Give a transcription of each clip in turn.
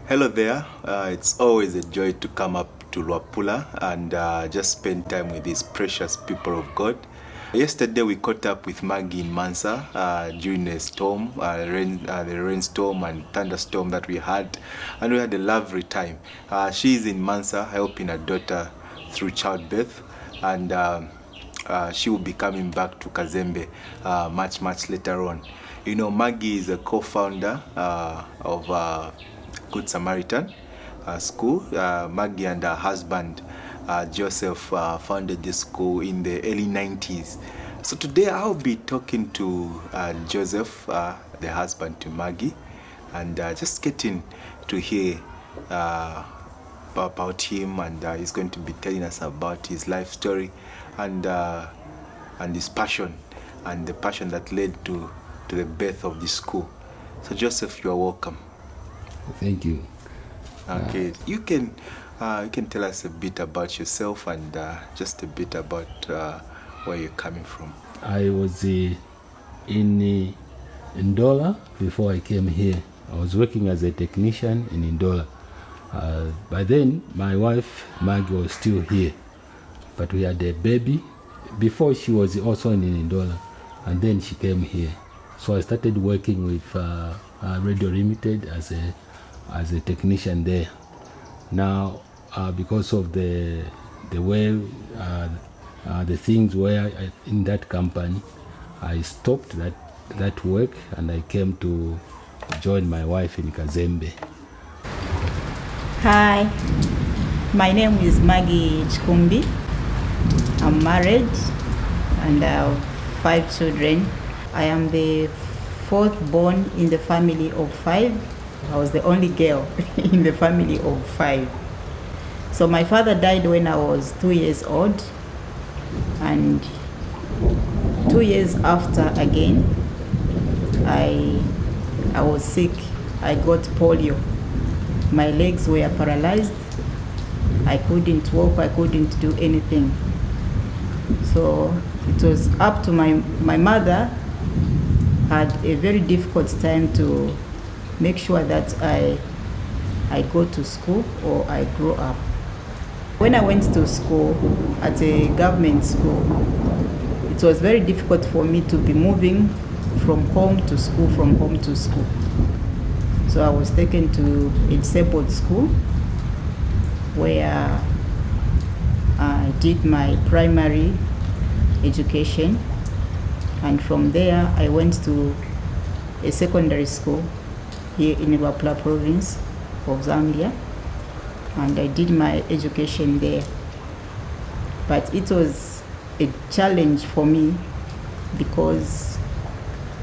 Hello there. It's always a joy to come up to Luapula and just spend time with these precious people of God. Yesterday we caught up with Maggie in Mansa during a storm, the rainstorm and thunderstorm that we had, and we had a lovely time. She is in Mansa helping her daughter through childbirth, and she will be coming back to Kazembe much later on. You know, Maggie is a co-founder of Good Samaritan school. Maggie and her husband Joseph founded this school in the early 90s. So today I'll be talking to Joseph, the husband to Maggie, and just getting to hear about him, and he's going to be telling us about his life story and his passion, and the passion that led to the birth of this school. So Joseph, you are welcome. Thank you. Okay, you can tell us a bit about yourself and just a bit about where you're coming from. I was in Ndola before I came here. I was working as a technician in Ndola. By then, my wife Maggie was still here, but we had a baby before. She was also in Ndola, and then she came here. So I started working with Radio Limited as a technician there. Now, because of the way the things were in that company, I stopped that work and I came to join my wife in Kazembe. Hi, my name is Maggie Chikumbi. I'm married and I have 5 children. I am the 4th born in the family of 5. I was the only girl in the family of 5. So my father died when I was 2 years old, and 2 years after again, I was sick. I got polio. My legs were paralyzed. I couldn't walk, I couldn't do anything. So it was up to my mother had a very difficult time to make sure that I go to school or I grow up. When I went to school at a government school, it was very difficult for me to be moving from home to school, from home to school. So I was taken to a disabled school where I did my primary education, and from there I went to a secondary school here in Mwambela province of Zambia, and I did my education there. But it was a challenge for me because,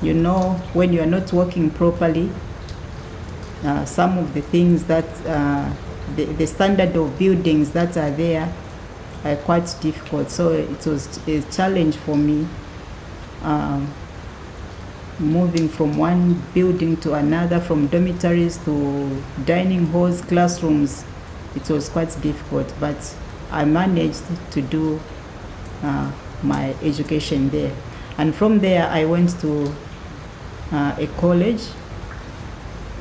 you know, when you are not working properly, some of the things that the standard of buildings that are there are quite difficult. So it was a challenge for me moving from one building to another, from dormitories to dining halls, classrooms. It was quite difficult, but I managed to do my education there. And from there I went to a college.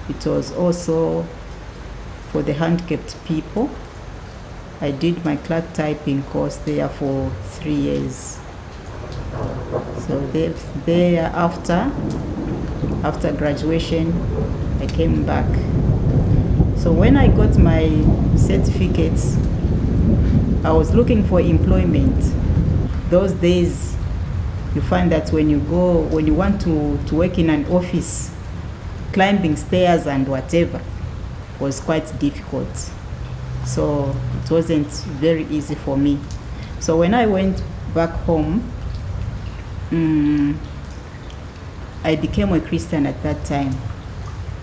It was also for the handicapped people. I did my clerk typing course there for 3 years. So after graduation, I came back. So when I got my certificates, I was looking for employment. Those days, you find that when you want to work in an office, climbing stairs and whatever was quite difficult. So it wasn't very easy for me. So when I went back home, I became a Christian at that time.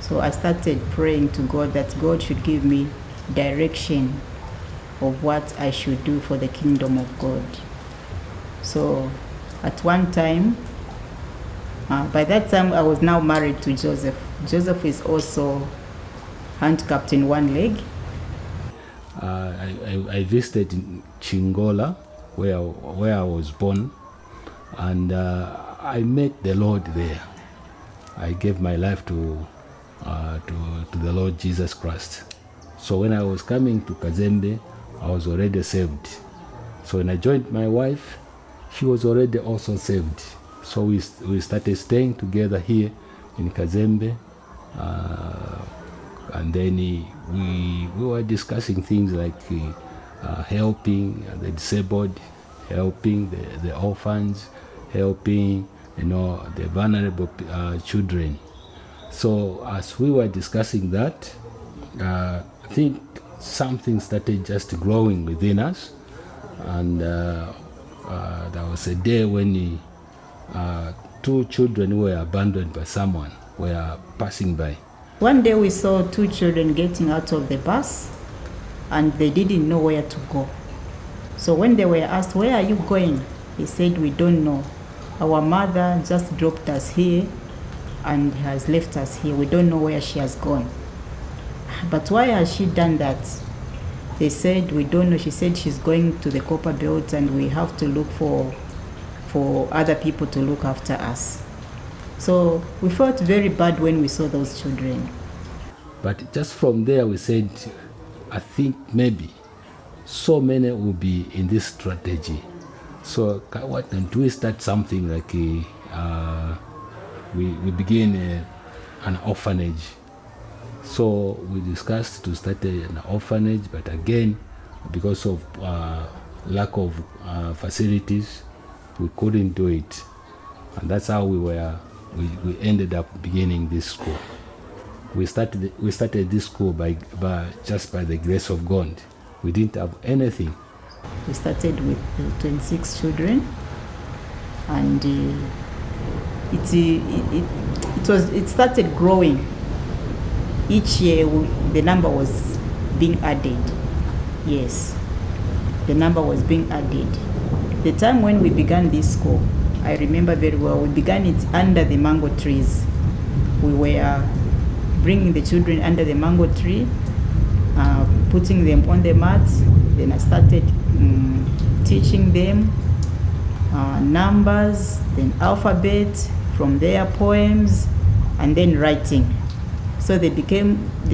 So I started praying to God that God should give me direction of what I should do for the kingdom of God. So at one time, by that time I was now married to Joseph. Joseph is also handicapped in one leg. I visited Chingola, where I was born, and I met the Lord there. I gave my life to to the Lord Jesus Christ. So when I was coming to Kazembe, I was already saved. So when I joined my wife, she was already also saved. So we started staying together here in Kazembe, and then we were discussing things like helping the disabled, helping the orphans, helping the vulnerable children. So as we were discussing that, I think something started just growing within us, and there was a day when two children who were abandoned by someone were passing by. One day we saw two children getting out of the bus and they didn't know where to go. So when they were asked, "Where are you going?" they said, "We don't know. Our mother just dropped us here and has left us here. We don't know where she has gone." "But why has she done that?" They said, "We don't know. She said she's going to the copper belt and we have to look for other people to look after us." So we felt very bad when we saw those children. But just from there we said, I think maybe so many will be in this strategy. So why don't we start something like we begin an orphanage. So we discussed to start an orphanage, but again, because of lack of facilities, we couldn't do it. And that's how we ended up beginning this school. We started this school by just by the grace of God. We didn't have anything. We started with 26 children, and it started growing. Each year the number was being added. Yes, the number was being added. The time when we began this school, I remember very well. We began it under the mango trees. We were bringing the children under the mango tree, putting them on the mats. Then I started teaching them numbers, then alphabet, from there poems, and then writing. So the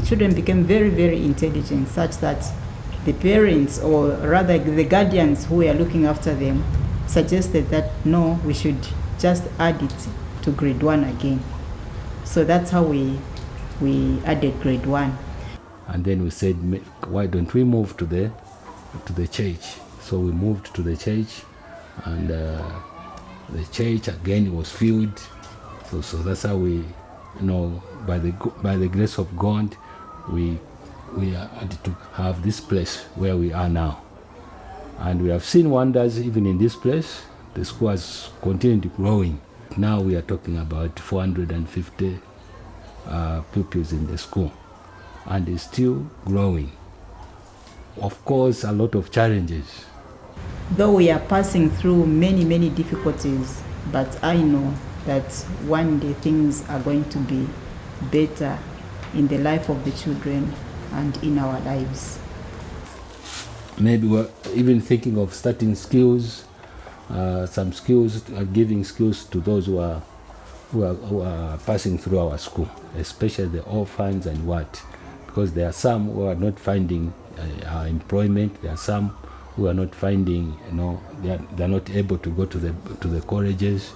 children became very, very intelligent, such that the parents, or rather the guardians who were looking after them, suggested that no, we should just add it to grade 1 again. So that's how we added grade 1. And then we said, why don't we move to the church? So we moved to the church, and the church again was filled. So that's how we, by the grace of God, we had to have this place where we are now. And we have seen wonders even in this place. The school has continued growing. Now we are talking about 450 pupils in the school, and it's still growing. Of course, a lot of challenges. Though we are passing through many, many difficulties, but I know that one day things are going to be better in the life of the children and in our lives. Maybe we're even thinking of starting skills, some skills, giving skills to those who are passing through our school, especially the orphans and what, because there are some who are not finding employment. There are some who are not finding, they are not able to go to the colleges.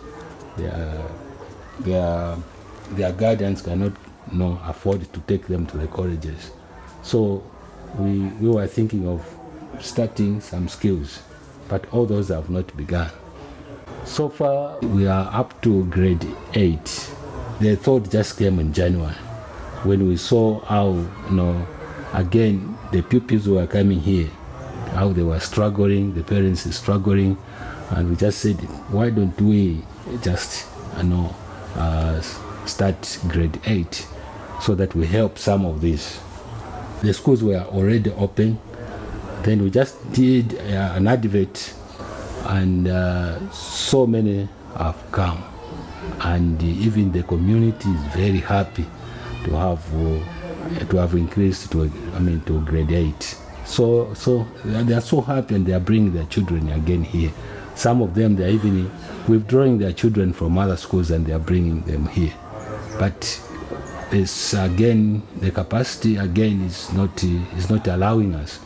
Their guardians cannot afford to take them to the colleges. So we were thinking of starting some skills, but all those have not begun. So far we are up to grade 8. The thought just came in January when we saw how again the pupils who were coming here, how they were struggling, the parents are struggling, and we just said, why don't we just start grade 8 so that we help some of these. The schools were already open. Then we just did an advert, and so many have come, and even the community is very happy to have increased to grade 8. So they are so happy, and they are bringing their children again here. Some of them, they are even withdrawing their children from other schools and they are bringing them here. But It's again, the capacity again is not allowing us.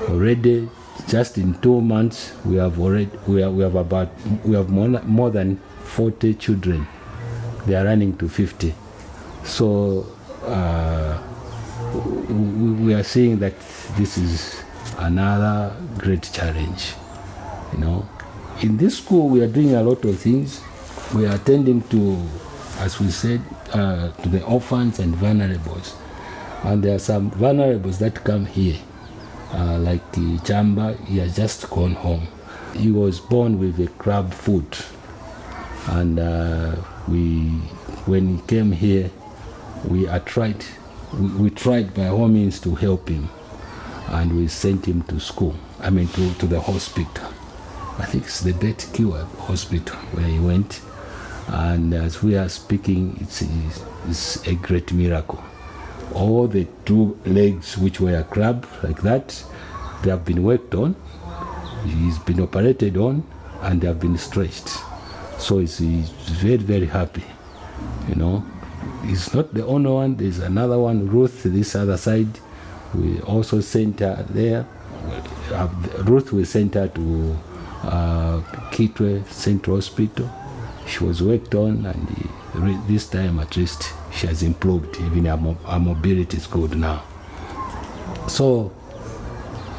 Already, just in 2 months, we have more than 40 children. They are running to 50. So we are seeing that this is another great challenge. In this school, we are doing a lot of things. We are attending to, as we said, to the orphans and vulnerables. And there are some vulnerables that come here, like Chamba. He has just gone home. He was born with a crab foot. And when he came here, we tried by all means to help him. And we sent him to school, to the hospital. I think it's the Bet Cure hospital where he went. And as we are speaking, it's a great miracle. All the 2 legs which were a crab like that, they have been worked on. He's been operated on, and they have been stretched. So he's very, very happy. He's not the only one. There's another one, Ruth, this other side. We also sent her there. Ruth, we sent her to Kitwe Central Hospital. She was worked on, and this time at least she has improved. Even her mobility is good now. So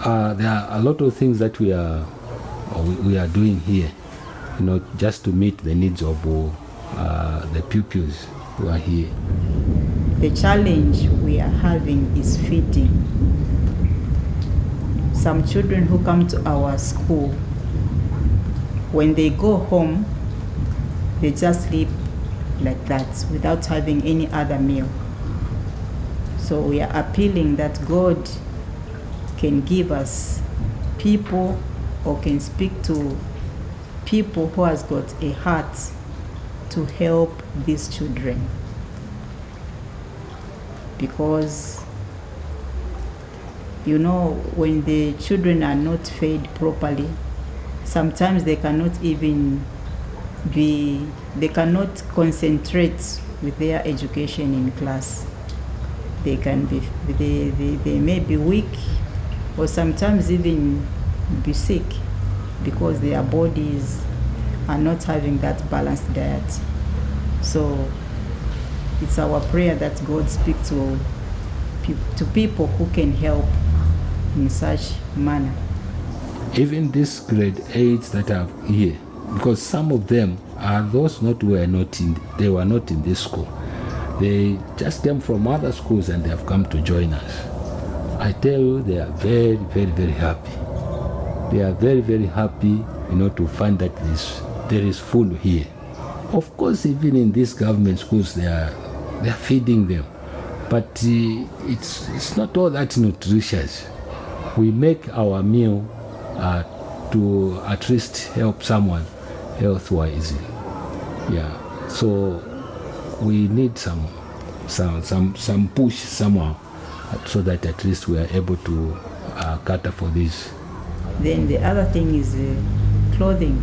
there are a lot of things that we are doing here, just to meet the needs of the pupils who are here. The challenge we are having is feeding. Some children who come to our school, when they go home, they just sleep like that without having any other meal. So we are appealing that God can give us people, or can speak to people who has got a heart to help these children. Because when the children are not fed properly, sometimes they cannot concentrate with their education in class. They may be weak, or sometimes even be sick, because their bodies are not having that balanced diet. So it's our prayer that God speak to people who can help in such manner. Even these grade 8s that are here, because some of them are those they were not in this school. They just came from other schools and they have come to join us. I tell you, they are very, very, very happy. They are very, very happy, to find that there is food here. Of course, even in these government schools, they are feeding them, but it's not all that nutritious. We make our meal to at least help someone health-wise. Yeah. So we need some push somehow, so that at least we are able to cater for this. Then the other thing is clothing.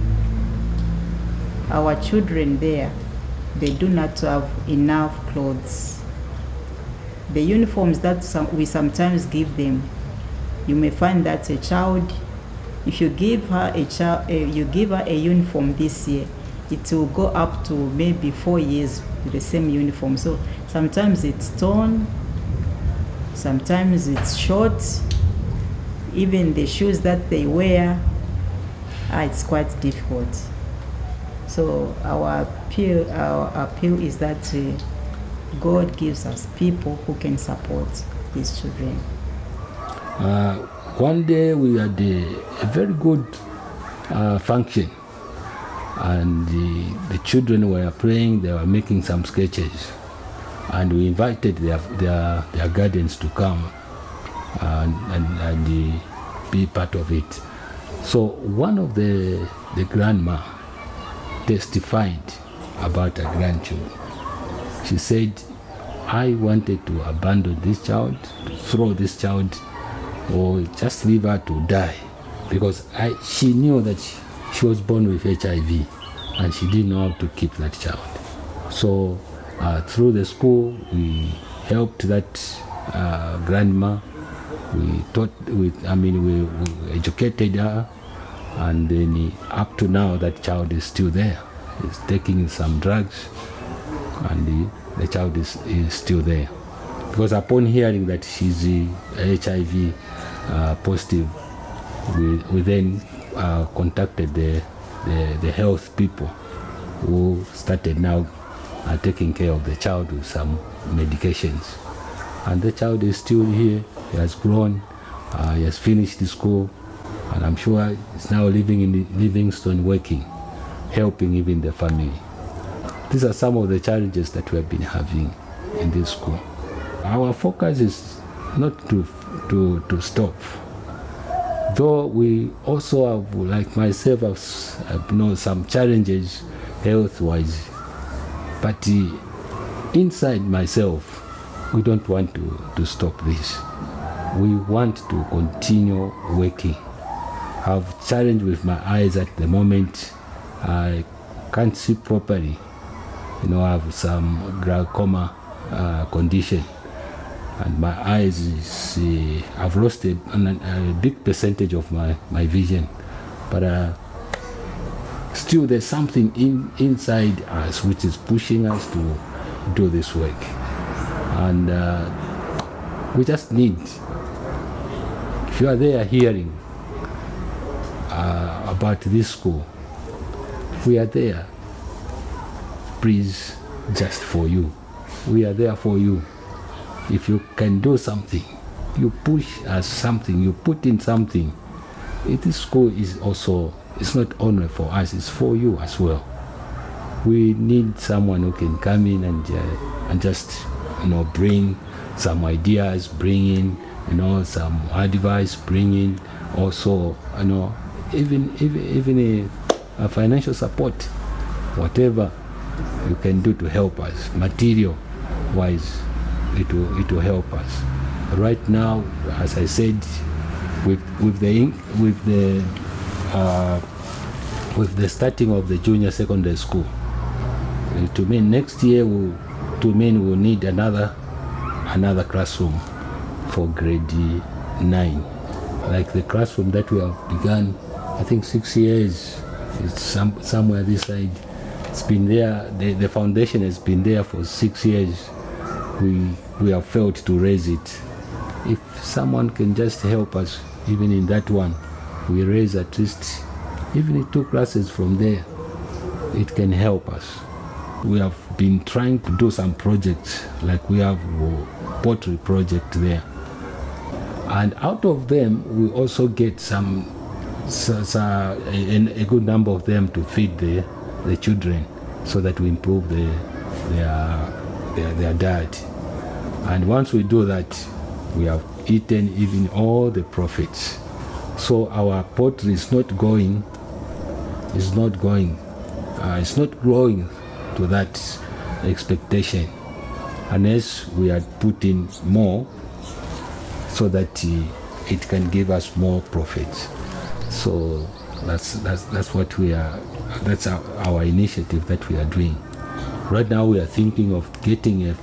Our children there, they do not have enough clothes. The uniforms that we sometimes give them, you may find that a child, if you give her a uniform this year, it will go up to maybe 4 years with the same uniform. So sometimes it's torn, sometimes it's short. Even the shoes that they wear, it's quite difficult. So our appeal is that God gives us people who can support these children. One day we had a very good function, and the children were playing. They were making some sketches, and we invited their guardians to come and be part of it. So one of the grandma testified about her grandchildren. She said, I wanted to abandon this child, to throw this child, or just leave her to die, because she knew that she was born with HIV and she didn't know how to keep that child. So Through the school, we helped that grandma. We educated her, and then up to now, that child is still there. He's taking some drugs, and the child is still there. Because upon hearing that she's HIV positive, we then contacted the health people who started now taking care of the child with some medications. And the child is still here. He has grown, he has finished the school, and I'm sure he's now living in Livingstone, working, helping even the family. These are some of the challenges that we have been having in this school. Our focus is not to stop. Though we also have, like myself, have some challenges health-wise. But inside myself, we don't want to stop this. We want to continue working. I have challenge with my eyes at the moment. I can't see properly. I have some glaucoma condition, and my eyes is I've lost a big percentage of my vision. But still, there's something inside us which is pushing us to do this work, and we just need. If you are there hearing about this school, we are there. Please, just for you. We are there for you. If you can do something, you push us something, you put in something. This school is also, it's not only for us, it's for you as well. We need someone who can come in and just bring some ideas, bring in some advice, bring in also even a financial support, whatever you can do to help us, material wise, it will help us. Right now, as I said, with the starting of the junior secondary school, to me next year we'll need another classroom for grade 9, like the classroom that we have begun. I think 6 years. It's somewhere this side. It's been there. The foundation has been there for 6 years. We have failed to raise it. If someone can just help us, even in that one, we raise at least even 2 classes from there. It can help us. We have been trying to do some projects, like we have a pottery project there, and out of them we also get a good number of them to feed the children, so that we improve their diet. And once we do that, we have eaten even all the profits. So our pottery is not growing to that expectation, unless we are putting more, so that it can give us more profits. So that's what we are. That's our initiative that we are doing. Right now we are thinking of getting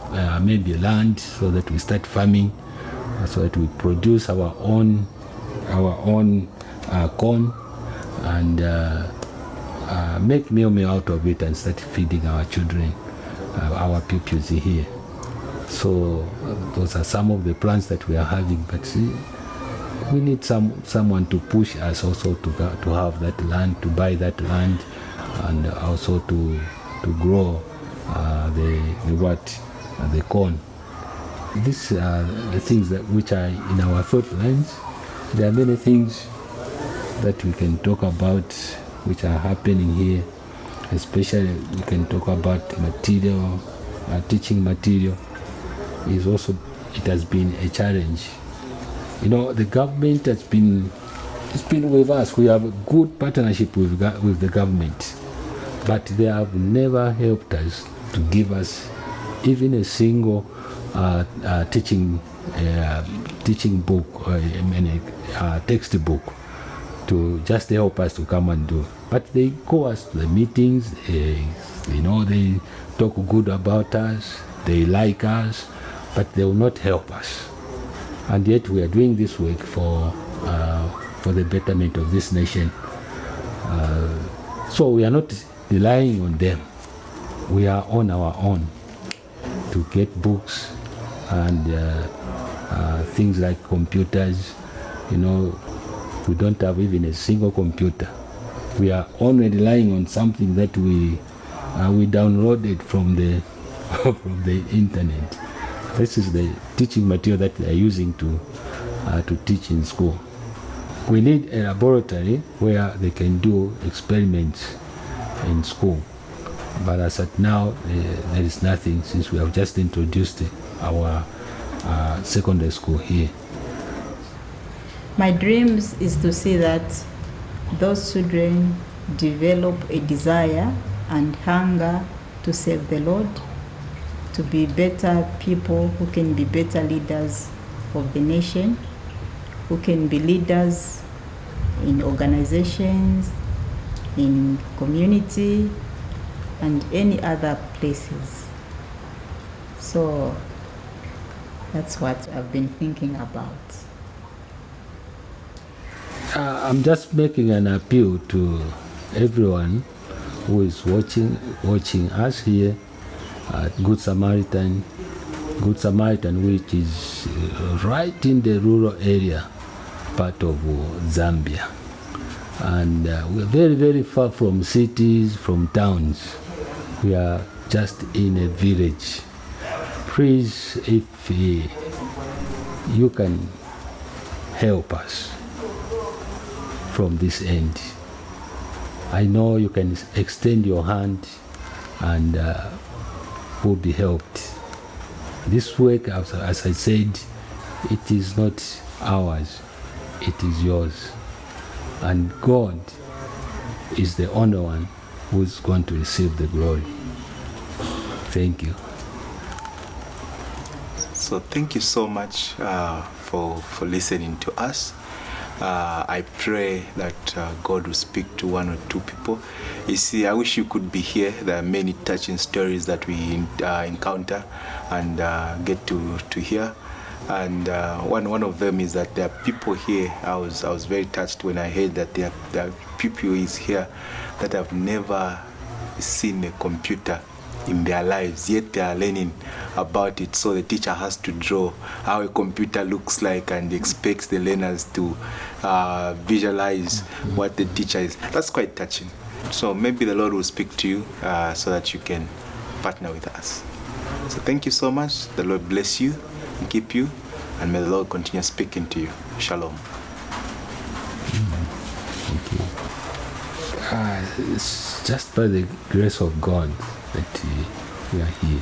maybe a land, so that we start farming, so that we produce our own corn, and make meal out of it, and start feeding our children, our pupils here. So those are some of the plans that we are having, but we need someone to push us also to have that land, to buy that land, and also to grow the corn. These are the things which are in our thought lines. There are many things that we can talk about which are happening here. Especially we can talk about material, teaching material. It has been a challenge. The government has been with us. We have a good partnership with the government, but they have never helped us to give us even a single teaching book or textbook to just help us to come and do. But But they call us to the meetings, they talk good about us, they like us, but they will not help us. And yet we are doing this work for the betterment of this nation. So we are not relying on them. We are on our own to get books and things like computers. We don't have even a single computer. We are only relying on something that we downloaded from the from the internet. This is the teaching material that they are using to teach in school. We need a laboratory where they can do experiments in school. But as at now, there is nothing, since we have just introduced our secondary school here. My dreams is to see that those children develop a desire and hunger to serve the Lord, to be better people who can be better leaders of the nation, who can be leaders in organizations, in community, and any other places. So that's what I've been thinking about. I'm just making an appeal to everyone who is watching us here at Good Samaritan, which is right in the rural area part of Zambia. And we're very, very far from cities, from towns. We are just in a village. Please, if you can help us from this end, I know you can extend your hand and will be helped. This work, as I said, it is not ours, it is yours. And God is the only one who is going to receive the glory. Thank you. So thank you so much for listening to us. I pray that God will speak to one or two people. You see, I wish you could be here. There are many touching stories that we encounter and get to hear. And one of them is that there are people here. I was very touched when I heard that there are people is here that have never seen a computer in their lives, yet they are learning about it. So the teacher has to draw how a computer looks like and expects the learners to visualize what the teacher is. That's quite touching. So maybe the Lord will speak to you so that you can partner with us. So thank you so much. The Lord bless you and keep you, and may the Lord continue speaking to you. Shalom. Thank you. It's just by the grace of God that we are here.